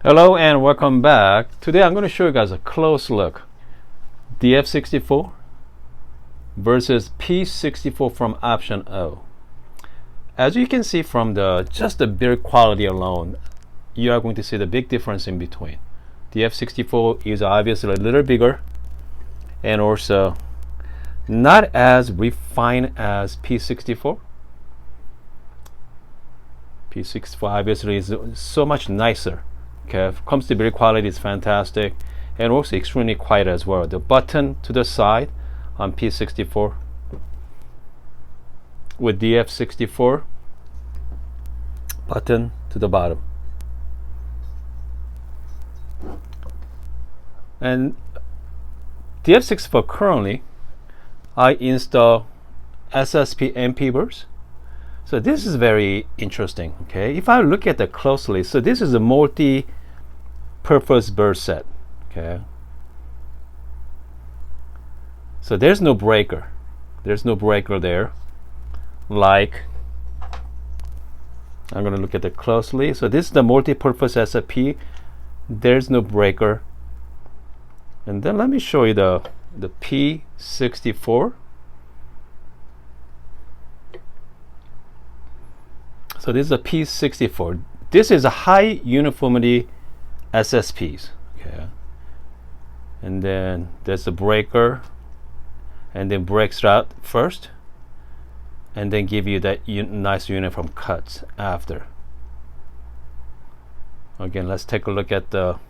Hello and welcome back. Today I'm going to show you guys a close look. DF64 versus P64 from option O. As you can see from just the build quality alone, you are going to see the big difference in between. DF64 is obviously a little bigger and also not as refined as P64. P64 obviously is so much nicer. Okay, comes to build quality, is fantastic and also extremely quiet as well. The button to the side on P64 with DF64 button to the bottom. And DF64 currently I install SSP MP burst. So this is very interesting. Okay, if I look at it closely, so this is a multi-purpose burst set. Okay, so there's no breaker. There's no breaker there. Like, I'm going to look at it closely. So this is the multi-purpose SSP. There's no breaker. And then let me show you the P64. So this is a P64. This is a high uniformity SSPs. Okay. And then there's a breaker, and then breaks out first, and then give you that nice uniform cuts after. Again, let's take a look at the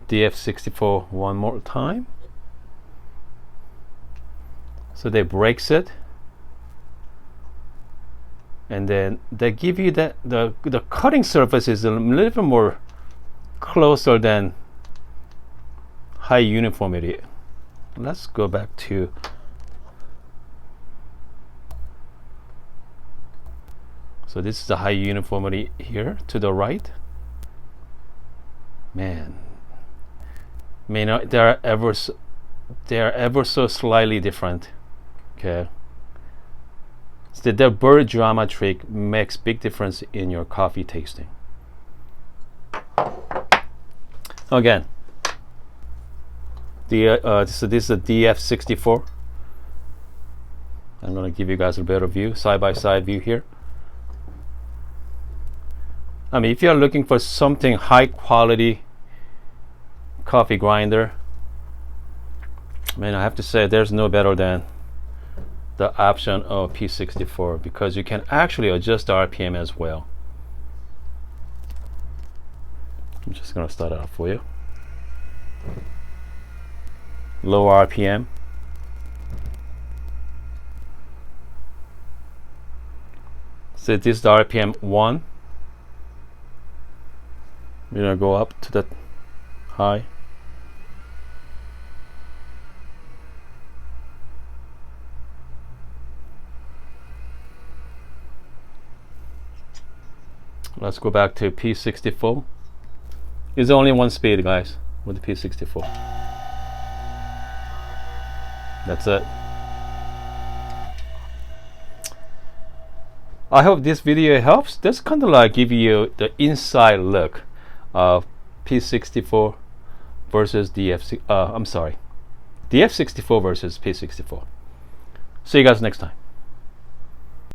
DF64 one more time. So they breaks it, and then they give you that the cutting surface is a little bit more closer than high uniformity. Let's go back to so this is the high uniformity here to the right. Man, they are ever so slightly different. Okay. So the bird geometry makes big difference in your coffee tasting. Again, so this is a DF64. I'm going to give you guys a better view, side-by-side view here. I mean, if you're looking for something high quality coffee grinder, man, I have to say there's no better than the option of P64, because you can actually adjust the RPM as well. I'm just going to start it off for you. Low RPM. So this is the RPM 1. We're going to go up to the high. Let's go back to P64. It's only one speed, guys, with the P64. That's it. I hope this video helps. This kind of like give you the inside look of P64 versus DF64 versus P64. See you guys next time.